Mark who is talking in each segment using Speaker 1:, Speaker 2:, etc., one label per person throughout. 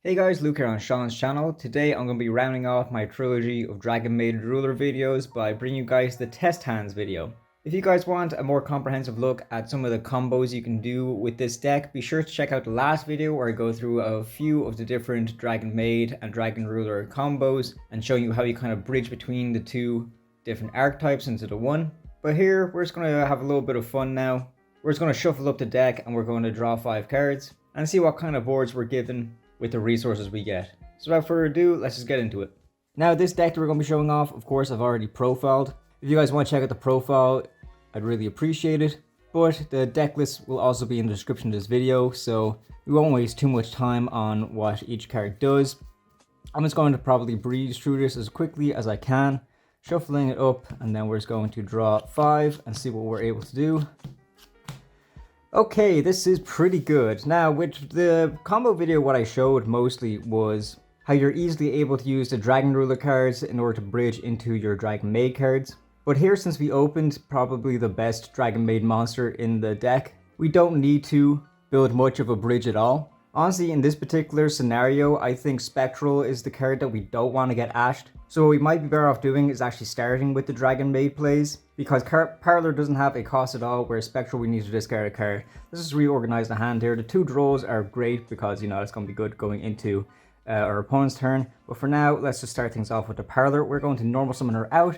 Speaker 1: Hey guys, Luke here on Sean's channel. Today I'm going to be rounding off my trilogy of Dragonmaid Ruler videos by bringing you guys the test hands video. If you guys want a more comprehensive look at some of the combos you can do with this deck, be sure to check out the last video where I go through a few of the different Dragonmaid and Dragon Ruler combos and showing you how you kind of bridge between the two different archetypes into the one. But here we're just going to have a little bit of fun now. We're just going to shuffle up the deck and we're going to draw 5 cards and see what kind of boards we're given with the resources we get. So without further ado, let's just get into it. Now this deck that we're going to be showing off, of course I've already profiled. If you guys want to check out the profile, I'd really appreciate it. But the deck list will also be in the description of this video, so we won't waste too much time on what each card does. I'm just going to probably breeze through this as quickly as I can, shuffling it up, and then we're just going to draw 5 and see what we're able to do. Okay, this is pretty good. Now, with the combo video, what I showed mostly was how you're easily able to use the Dragon Ruler cards in order to bridge into your Dragonmaid cards. But here, since we opened probably the best Dragonmaid monster in the deck, we don't need to build much of a bridge at all. Honestly, in this particular scenario, I think Spectral is the card that we don't want to get ashed. So what we might be better off doing is actually starting with the Dragonmaid plays, because Parlor doesn't have a cost at all, whereas Spectral we need to discard a card. Let's just reorganize the hand here. The 2 Drolls are great because, you know, it's going to be good going into our opponent's turn. But for now, let's just start things off with the Parlor. We're going to normal summon her out,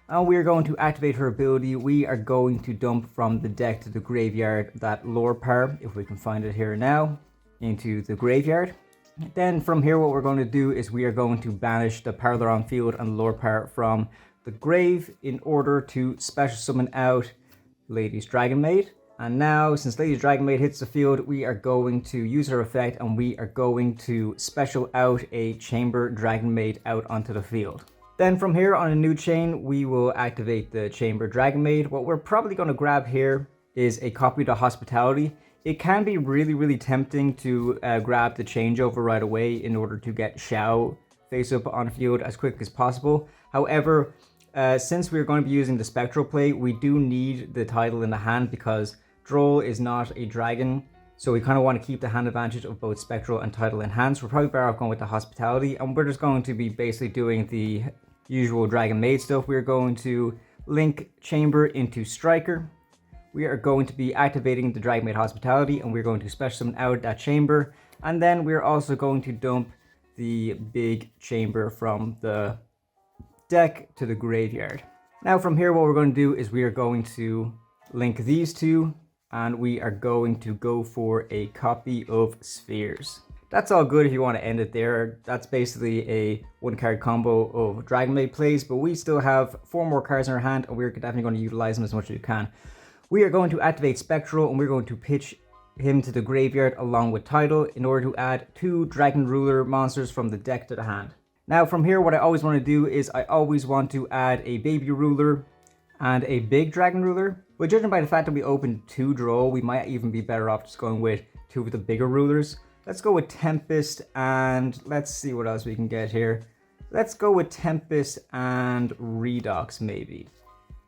Speaker 1: and we're going to activate her ability. We are going to dump from the deck to the graveyard that Lorpar, if we can find it here now, into the graveyard. Then from here what we're going to do is we are going to banish the Parlor on field and Lorpar from the grave in order to special summon out Lady's Dragonmaid. And now, since Lady's Dragonmaid hits the field, we are going to use her effect and we are going to special out a Chamber Dragonmaid out onto the field. Then from here on a new chain, we will activate the Chamber Dragonmaid. What we're probably going to grab here is a copy of the Hospitality. It can be really tempting to grab the Changeover right away in order to get Sheou face up on field as quick as possible. However, since we're going to be using the Spectral play, we do need the Tidal in the hand because Droll is not a dragon. So we kind of want to keep the hand advantage of both Spectral and Tidal in hand. So we're probably better off going with the Hospitality. And we're just going to be basically doing the usual Dragonmaid stuff. We're going to link Chamber into Striker. We are going to be activating the Dragonmaid Hospitality and we're going to special summon out that chamber. And then we're also going to dump the big chamber from the deck to the graveyard. Now from here what we're going to do is we are going to link these two and we are going to go for a copy of Spheres. That's all good if you want to end it there. That's basically a 1-card combo of Dragonmaid plays, but we still have 4 more cards in our hand and we're definitely going to utilize them as much as we can. We are going to activate Spectral and we're going to pitch him to the graveyard along with Tidal in order to add 2 Dragon Ruler monsters from the deck to the hand. Now from here what I always want to do is I always want to add a Baby Ruler and a Big Dragon Ruler. But judging by the fact that we opened 2 Droll, we might even be better off just going with 2 of the bigger rulers. Let's go with Tempest and let's see what else we can get here. Let's go with Tempest and Redox maybe.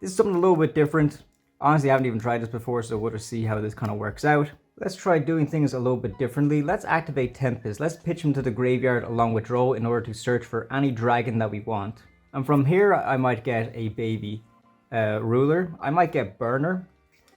Speaker 1: This is something a little bit different. Honestly, I haven't even tried this before, so we'll just see how this kind of works out. Let's try doing things a little bit differently. Let's activate Tempest. Let's pitch him to the graveyard along with Droll in order to search for any dragon that we want. And from here, I might get a Baby Ruler. I might get Burner.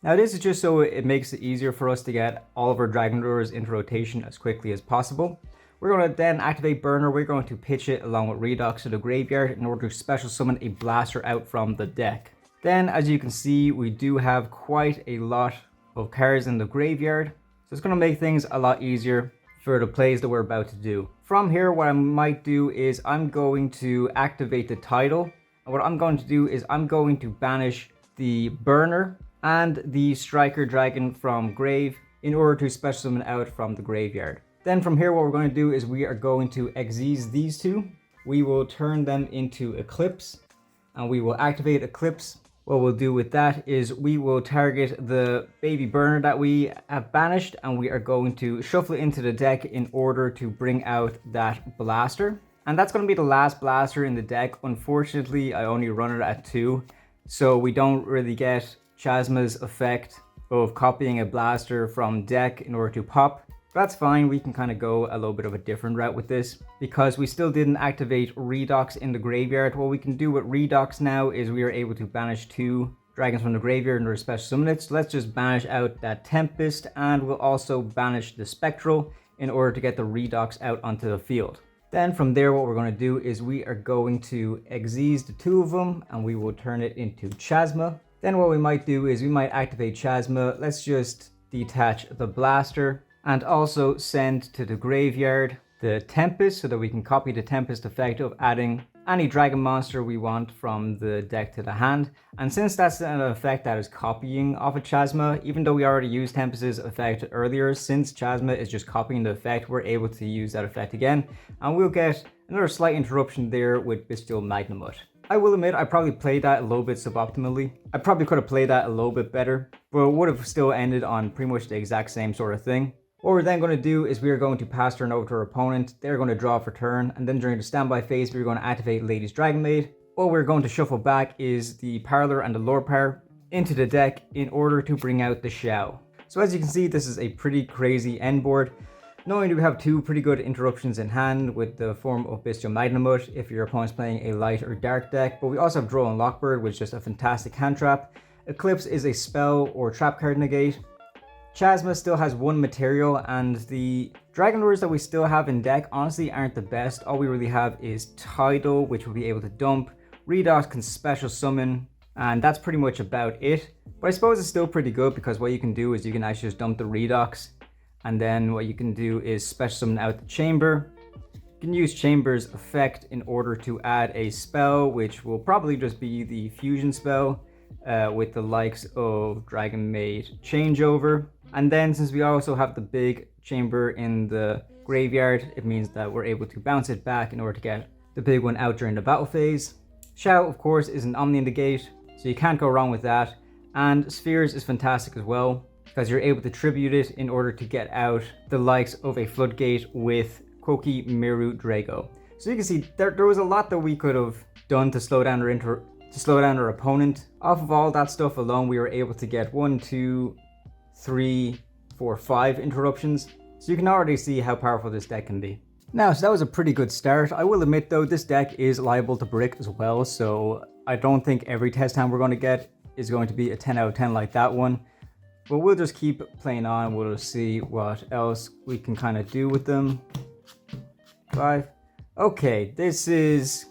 Speaker 1: Now this is just so it makes it easier for us to get all of our Dragon Rulers into rotation as quickly as possible. We're going to then activate Burner. We're going to pitch it along with Redox to the graveyard in order to special summon a Blaster out from the deck. Then, as you can see, we do have quite a lot of cards in the graveyard. So it's going to make things a lot easier for the plays that we're about to do. From here, what I might do is I'm going to activate the Tidal. And what I'm going to do is I'm going to banish the Burner and the Striker Dragon from grave in order to special summon out from the graveyard. Then from here, what we're going to do is we are going to Xyz these 2. We will turn them into Eclipse and we will activate Eclipse. What we'll do with that is we will target the Baby Burner that we have banished and we are going to shuffle it into the deck in order to bring out that Blaster. And that's going to be the last Blaster in the deck. Unfortunately, I only run it at 2, so we don't really get Chasma's effect of copying a Blaster from deck in order to pop. That's fine, we can kind of go a little bit of a different route with this. Because we still didn't activate Redox in the graveyard, what we can do with Redox now is we are able to banish 2 dragons from the graveyard in order to special summon it. So let's just banish out that Tempest, and we'll also banish the Spectral in order to get the Redox out onto the field. Then from there, what we're going to do is we are going to Xyz the 2 of them, and we will turn it into Chasma. Then what we might do is we might activate Chasma. Let's just detach the Blaster and also send to the graveyard the Tempest so that we can copy the Tempest effect of adding any dragon monster we want from the deck to the hand. And since that's an effect that is copying off of Chasma, even though we already used Tempest's effect earlier, since Chasma is just copying the effect, we're able to use that effect again. And we'll get another slight interruption there with Bystial Magnamhut. I will admit, I probably played that a little bit suboptimally. I probably could have played that a little bit better, but it would have still ended on pretty much the exact same sort of thing. What we're then going to do is we are going to pass turn over to our opponent. They're going to draw for turn, and then during the standby phase, we're going to activate Lady's Dragonmaid. What we're going to shuffle back is the Parlor and the Lorpar into the deck in order to bring out the Sheou. So as you can see, this is a pretty crazy end board. Not only do we have 2 pretty good interruptions in hand with the form of Bystial Magnamhut if your opponent's playing a light or dark deck, but we also have Droll and Lockbird, which is just a fantastic hand trap. Eclipse is a spell or trap card negate. Chasma still has 1 material, and the Dragon Lures that we still have in deck honestly aren't the best. All we really have is Tidal, which we'll be able to dump. Redox can special summon, and that's pretty much about it. But I suppose it's still pretty good because what you can do is you can actually just dump the Redox, and then what you can do is special summon out the Chamber. You can use Chamber's effect in order to add a spell, which will probably just be the fusion spell with the likes of Dragonmaid Changeover. And then since we also have the big chamber in the graveyard, it means that we're able to bounce it back in order to get the big one out during the battle phase. Sheou, of course, is an Omni Negate, so you can't go wrong with that. And Spheres is fantastic as well, because you're able to tribute it in order to get out the likes of a Floodgate with Koa'ki, Meiru, Drago. So you can see there was a lot that we could have done to slow down our opponent. Off of all that stuff alone, we were able to get 1, 2, 3, 4, 5 interruptions. So you can already see how powerful this deck can be. Now, so that was a pretty good start. I will admit though, this deck is liable to brick as well, so I don't think every test hand we're going to get is going to be a 10 out of 10 like that one. But we'll just keep playing on, we'll just see what else we can kind of do with them. 5. Okay, this is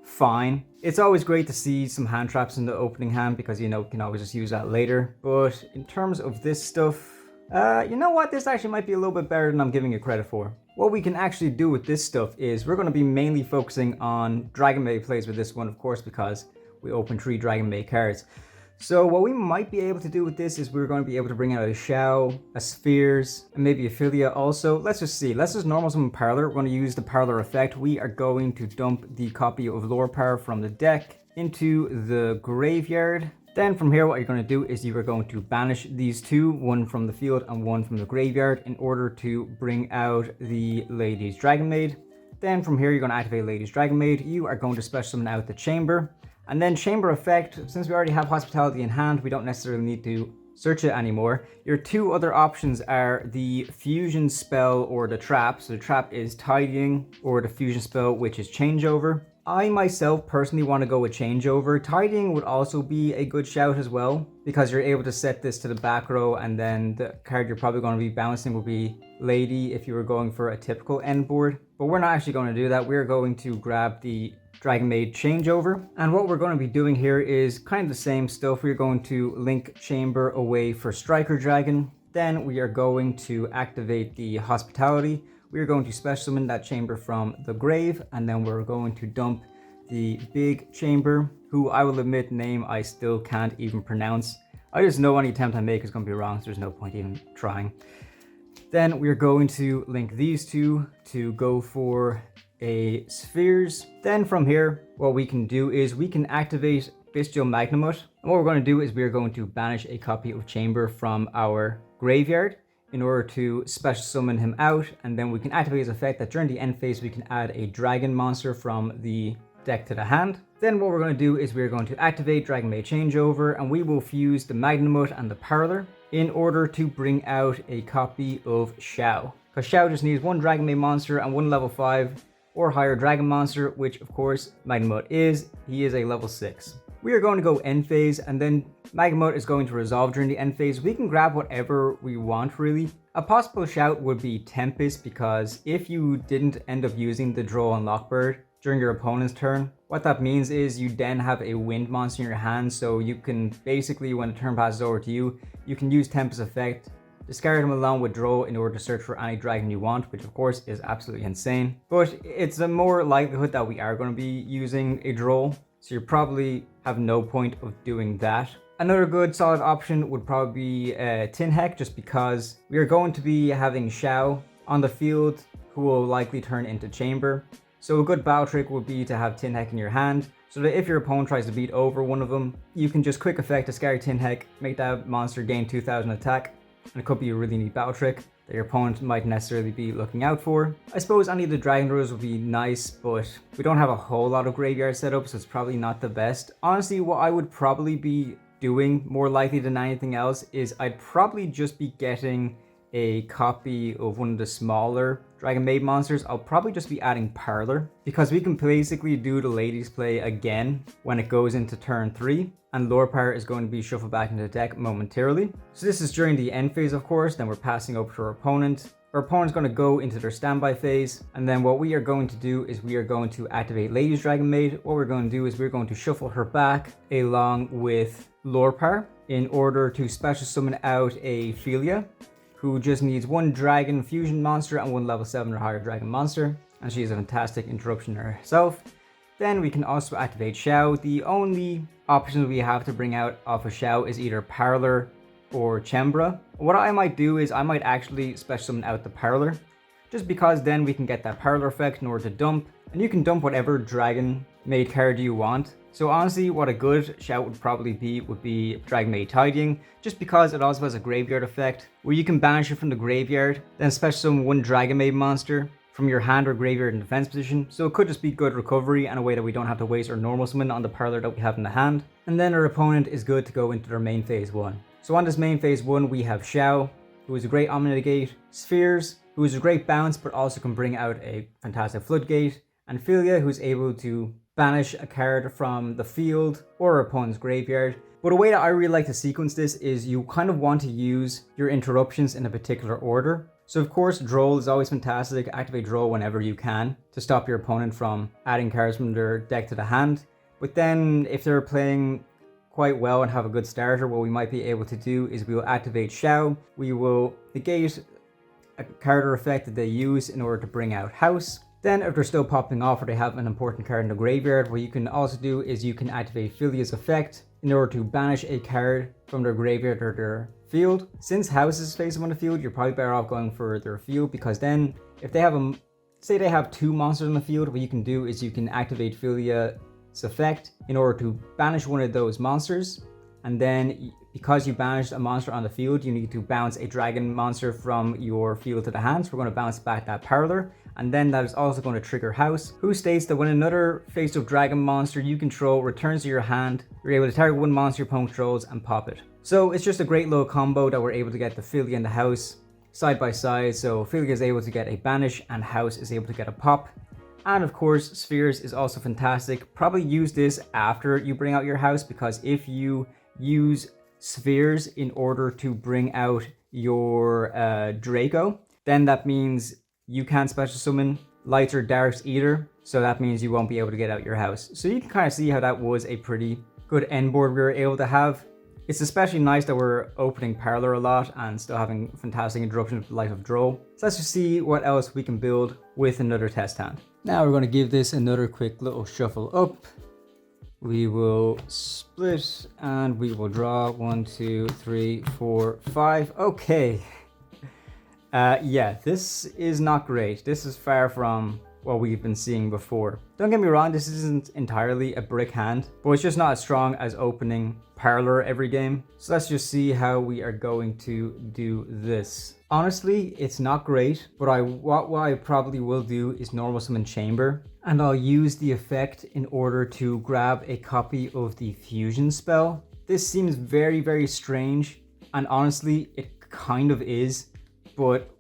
Speaker 1: fine. It's always great to see some hand traps in the opening hand because, you know, you can always just use that later. But in terms of this stuff, you know what? This actually might be a little bit better than I'm giving it credit for. What we can actually do with this stuff is we're going to be mainly focusing on Dragonmaid plays with this one, of course, because we open 3 Dragonmaid cards. So what we might be able to do with this is we're going to be able to bring out a Sheou, a Spheres, and maybe a Philia also. Let's just see. Let's just normal summon Parlor. We're going to use the Parlor effect. We are going to dump the copy of Lorpar from the deck into the graveyard. Then from here, what you're going to do is you are going to banish these 2, 1 from the field and 1 from the graveyard, in order to bring out the Lady's Dragonmaid. Then from here, you're going to activate Lady's Dragonmaid. You are going to special summon out the Chamber. And then Chamber effect, since we already have Hospitality in hand, we don't necessarily need to search it anymore. Your 2 other options are the fusion spell or the trap. So the trap is Tidying, or the fusion spell, which is Changeover. I myself personally want to go with Changeover. Tidying would also be a good shout as well, because you're able to set this to the back row, and then the card you're probably going to be bouncing will be Lady if you were going for a typical end board. But we're not actually going to do that. We're going to grab the Dragonmaid Changeover, and what we're going to be doing here is kind of the same stuff. We're going to link Chamber away for Striker Dragon. Then we are going to activate the Hospitality. We are going to special summon that Chamber from the grave, and then we're going to dump the big Chamber, who I will admit name I still can't even pronounce. I just know any attempt I make is going to be wrong, so there's no point even trying. Then we're going to link these 2 to go for a Spheres. Then from here, what we can do is we can activate Bystial Magnamhut. And what we're going to do is we're going to banish a copy of Chamber from our graveyard in order to special summon him out. And then we can activate his effect that during the end phase, we can add a dragon monster from the deck to the hand. Then what we're going to do is we're going to activate Dragonmaid Changeover, and we will fuse the Magnamhut and the Parlor. in order to bring out a copy of Sheou. Because Sheou just needs one Dragonmaid monster and one level 5 or higher dragon monster, which of course Magnamhut is. He is a level 6. We are going to go end phase, and then Magnamhut is going to resolve during the end phase. We can grab whatever we want really. A possible shout would be Tempest, because if you didn't end up using the Droll and Lockbird during your opponent's turn, what that means is you then have a wind monster in your hand, so you can basically, when the turn passes over to you, you can use Tempest effect, discard him along with Droll in order to search for any dragon you want, which of course is absolutely insane. But it's a more likelihood that we are going to be using a Droll, so you probably have no point of doing that. Another good solid option would probably be Tinkhec, just because we are going to be having Sheou on the field, who will likely turn into Chamber. So a good battle trick would be to have Tinkhec in your hand, so that if your opponent tries to beat over one of them, you can just quick effect discard Tinkhec, make that monster gain 2000 attack, and it could be a really neat battle trick that your opponent might necessarily be looking out for. I suppose any of the Dragon Rules would be nice, but we don't have a whole lot of graveyard setup, so it's probably not the best. Honestly, what I would probably be doing more likely than anything else is I'd probably just be getting a copy of one of the smaller Dragonmaid monsters. I'll probably just be adding Parlor, because we can basically do the ladies play again when it goes into turn 3, and Lorpar is going to be shuffled back into the deck momentarily. So this is during the end phase, of course. Then we're passing over to our opponent. Our opponent's going to go into their standby phase, and then what we are going to do is we are going to activate Ladies Dragonmaid. What we're going to do is we're going to shuffle her back along with Lorpar in order to special summon out a Philia, who just needs one dragon fusion monster and one level 7 or higher dragon monster, and she is a fantastic interruption herself. Then we can also activate Sheou. The only options we have to bring out off of Sheou is either Parlor or Chamber. What I might do is I might actually special summon out the Parlor, just because then we can get that Parlor effect in order to dump, and you can dump whatever Dragonmaid card you want. So honestly, what a good shout would probably be would be Dragonmaid Tidying, just because it also has a graveyard effect where you can banish it from the graveyard, then special summon one Dragonmaid monster from your hand or graveyard in defense position. So it could just be good recovery and a way that we don't have to waste our normal summon on the Parlor that we have in the hand. And then our opponent is good to go into their main phase 1. So on this main phase 1, we have Sheou, who is a great Omnigate, Spheres, who is a great bounce but also can bring out a fantastic Floodgate, and Philia, who's able to banish a card from the field or opponent's graveyard. But a way that I really like to sequence this is you kind of want to use your interruptions in a particular order. So of course, Droll is always fantastic. Activate Droll whenever you can to stop your opponent from adding cards from their deck to the hand. But then if they're playing quite well and have a good starter, what we might be able to do is we will activate Sheou. We will negate a card or effect that they use in order to bring out House. Then if they're still popping off or they have an important card in the graveyard, what you can also do is you can activate Philia's effect in order to banish a card from their graveyard or their field. Since House is facing on the field, you're probably better off going for their field, because then if they have say they have 2 monsters on the field, what you can do is you can activate Philia's effect in order to banish one of those monsters, and then because you banished a monster on the field, you need to bounce a dragon monster from your field to the hand. So we're going to bounce back that Parlor, and then that is also going to trigger House, who states that when another face-up dragon monster you control returns to your hand, you're able to target one monster your opponent controls and pop it. So it's just a great little combo that we're able to get the Philia and the House side by side. So Philia is able to get a banish and House is able to get a pop. And of course, Spheres is also fantastic. Probably use this after you bring out your House, because if you use Spheres in order to bring out your Drago, then that means you can't special summon lights or darks either, so that means you won't be able to get out your House. So you can kind of see how that was a pretty good end board we were able to have. It's especially nice that we're opening Parlor a lot and still having fantastic interruptions with the life of Droll. So let's just see what else we can build with another test hand. Now we're going to give this another quick little shuffle up. We will split and we will draw 1, 2, 3, 4, 5. Okay. Yeah, this is not great. This is far from what we've been seeing before. Don't get me wrong, this isn't entirely a brick hand, but it's just not as strong as opening Parlor every game. So let's just see how we are going to do this. Honestly, it's not great, but what I probably will do is normal summon Chamber, and I'll use the effect in order to grab a copy of the fusion spell. This seems very, very strange, And honestly, it kind of is, but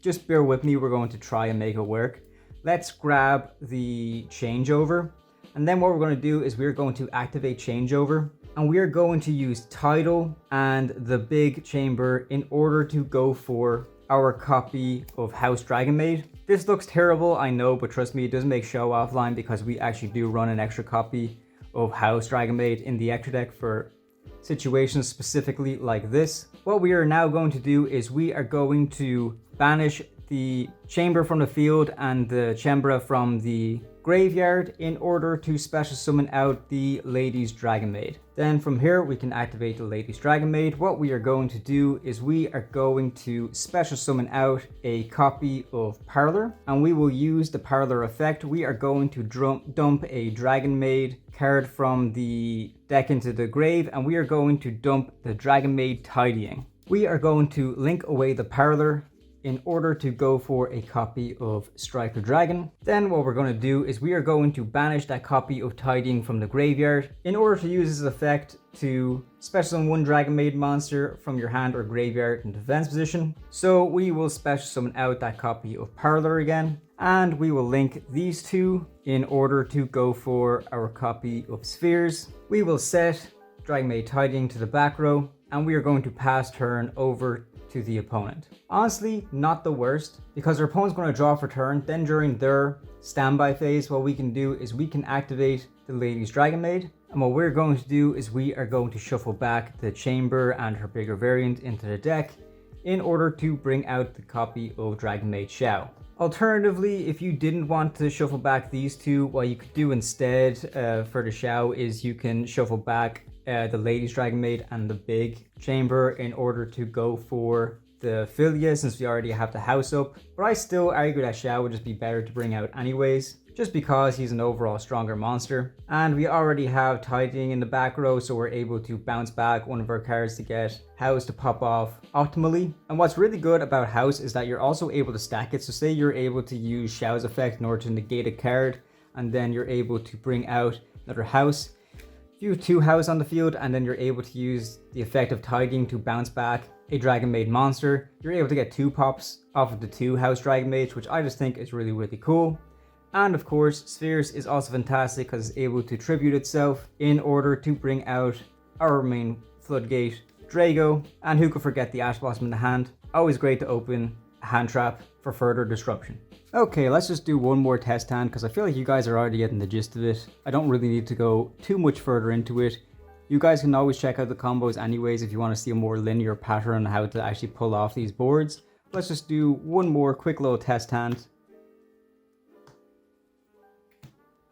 Speaker 1: just bear with me, we're going to try and make it work. Let's grab the Changeover, and then what we're going to do is we're going to activate Changeover, and we are going to use Tidal and the big chamber in order to go for our copy of House Dragonmaid. This looks terrible, I know, but trust me, it does make show offline because we actually do run an extra copy of House Dragonmaid in the extra deck for situations specifically like this. What we are now going to do is we are going to banish the chamber from the field and the Chamber from the graveyard in order to special summon out the Lady's Dragonmaid. Then from here we can activate the Lady's Dragonmaid. What we are going to do is we are going to special summon out a copy of Parlor, and we will use the Parlor effect. We are going to dump a Dragonmaid card from the deck into the grave, and we are going to dump the Dragonmaid Tidying. We are going to link away the Parlor in order to go for a copy of Striker Dragon. Then what we're going to do is we are going to banish that copy of Tidying from the graveyard in order to use this effect to special summon one Dragonmaid monster from your hand or graveyard in defense position. So we will special summon out that copy of Parlor again, and we will link these two in order to go for our copy of Spheres. We will set Dragonmaid Tidying to the back row, and we are going to pass turn over to the opponent. Honestly, not the worst, because our opponent's going to draw for turn. Then during their standby phase, what we can do is we can activate the Lady's Dragonmaid, and what we're going to do is we are going to shuffle back the Chamber and her bigger variant into the deck in order to bring out the copy of Dragonmaid Sheou. Alternatively, if you didn't want to shuffle back these two, what you could do instead for the Sheou is you can shuffle back the Lady's Dragonmaid and the big chamber in order to go for the Filia, since we already have the house up. But I still argue that Sheou would just be better to bring out anyways, just because he's an overall stronger monster. And we already have Tidying in the back row, so we're able to bounce back one of our cards to get House to pop off optimally. And what's really good about House is that you're also able to stack it. So say you're able to use Shou's effect in order to negate a card, and then you're able to bring out another House. If you have two House on the field, and then you're able to use the effect of Tidying to bounce back a Dragonmaid monster, you're able to get 2 pops off of the 2 House Dragonmaids, which I just think is really, really cool. And of course, Spheres is also fantastic because it's able to tribute itself in order to bring out our main floodgate, Drago. And who could forget the Ash Blossom in the hand? Always great to open a hand trap for further disruption. Okay, let's just do one more test hand because I feel like you guys are already getting the gist of it. I don't really need to go too much further into it. You guys can always check out the combos anyways if you want to see a more linear pattern on how to actually pull off these boards. Let's just do one more quick little test hand,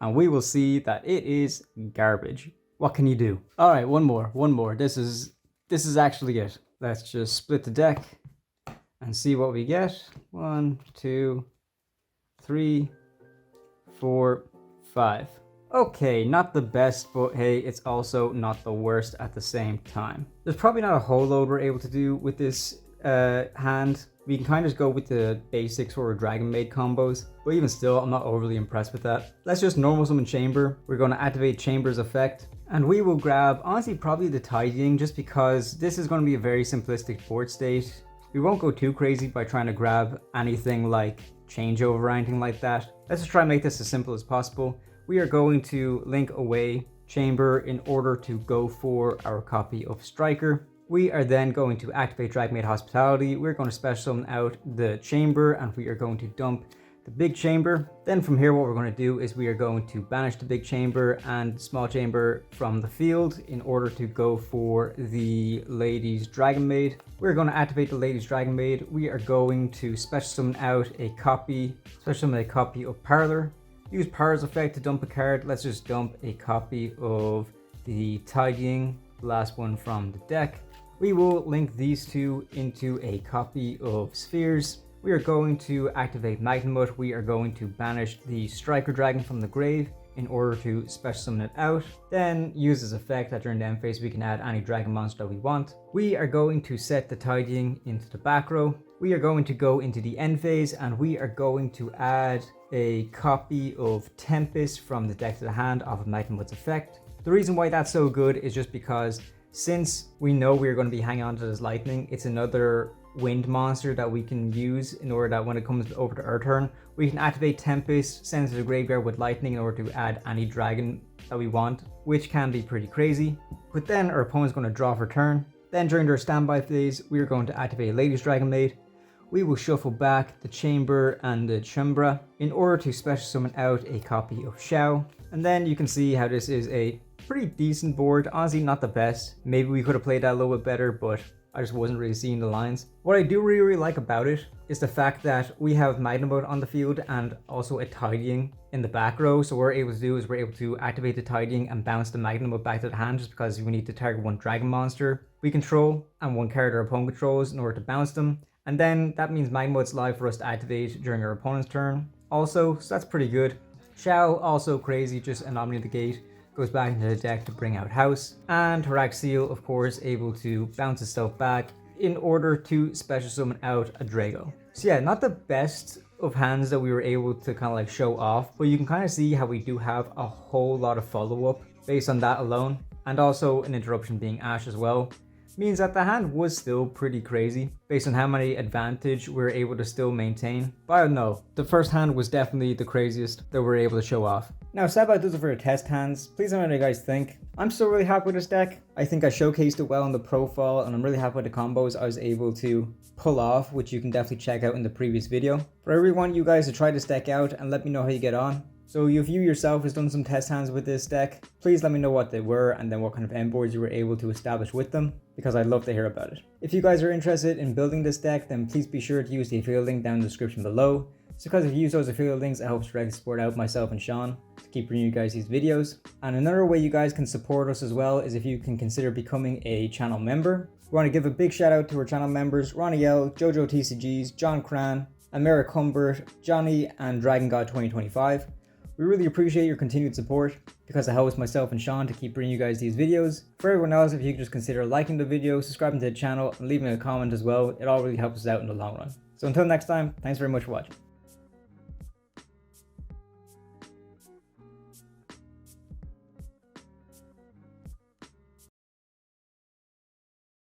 Speaker 1: and we will see that it is garbage. What can you do? All right, one more. This is actually it. Let's just split the deck and see what we get. 1, 2, 3, 4, 5. Okay, not the best, but hey, it's also not the worst at the same time. There's probably not a whole load we're able to do with this hand. We can kind of just go with the basics for Dragonmaid combos, but even still, I'm not overly impressed with that. Let's just normal summon Chamber. We're going to activate Chamber's effect, and we will grab, honestly, probably the Tidying, just because this is going to be a very simplistic board state. We won't go too crazy by trying to grab anything like Changeover or anything like that. Let's just try and make this as simple as possible. We are going to link away Chamber in order to go for our copy of Striker. We are then going to activate Dragonmaid Hospitality. We're going to special summon out the Chamber, and we are going to dump the big chamber. Then from here, what we're going to do is we are going to banish the big chamber and small chamber from the field in order to go for the Lady's Dragonmaid. We're going to activate the Lady's Dragonmaid. We are going to special summon out a copy, of Parlor. Use Parlor's effect to dump a card. Let's just dump a copy of the Tidying, the last one from the deck. We will link these two into a copy of Spheres. We are going to activate Magnamhut. We are going to banish the Striker Dragon from the grave in order to special summon it out. Then use this effect that during the end phase we can add any dragon monster that we want. We are going to set the Tidying into the back row. We are going to go into the end phase and we are going to add a copy of Tempest from the deck to the hand off of Magnamhut's effect. The reason why that's so good is just because Since we know we're going to be hanging on to this lightning, it's another wind monster that we can use in order that when it comes over to our turn, we can activate Tempest, send it to the graveyard with lightning in order to add any dragon that we want, which can be pretty crazy. But then our opponent's going to draw for turn. Then during their standby phase, we are going to activate Ladies Dragonmaid. We will shuffle back the Chamber and the Chamber in order to special summon out a copy of Sheou. And then you can see how this is a pretty decent board. Honestly, not the best. Maybe we could have played that a little bit better, but I just wasn't really seeing the lines. What I do really like about it is the fact that we have Magnamhut on the field and also a Tidying in the back row. So what we're able to do is we're able to activate the Tidying and bounce the Magnamhut back to the hand, just because we need to target one dragon monster we control and one card our opponent controls in order to bounce them. And then that means Magnamhut's live for us to activate during our opponent's turn also, so that's pretty good. Sheou, also crazy, just anomaly of the gate. Goes back into the deck to bring out House. And Reactan, of course, able to bounce itself back in order to special summon out a Drago. So yeah, not the best of hands that we were able to kind of like show off, but you can kind of see how we do have a whole lot of follow-up based on that alone. And also an interruption being Ash as well. Means that the hand was still pretty crazy based on how many advantage we were able to still maintain. But I don't know, the first hand was definitely the craziest that we were able to show off. Now, sad about those are for your test hands. Please let me know what you guys think. I'm still really happy with this deck. I think I showcased it well in the profile, and I'm really happy with the combos I was able to pull off, which you can definitely check out in the previous video. But I really want you guys to try this deck out and let me know how you get on. So if you yourself has done some test hands with this deck, please let me know what they were and then what kind of end boards you were able to establish with them, because I'd love to hear about it. If you guys are interested in building this deck, then please be sure to use the affiliate link down in the description below. It's because if you use those affiliate links, it helps directly support out myself and Sean to keep bringing you guys these videos. And another way you guys can support us as well is if you can consider becoming a channel member. We want to give a big shout out to our channel members, Ronnie L, Jojo TCGs, John Cran, Americ Humbert, Johnny, and Dragon God 2025. We really appreciate your continued support because it helps myself and Sean to keep bringing you guys these videos. For everyone else, if you could just consider liking the video, subscribing to the channel, and leaving a comment as well, it all really helps us out in the long run. So until next time, thanks very much for watching.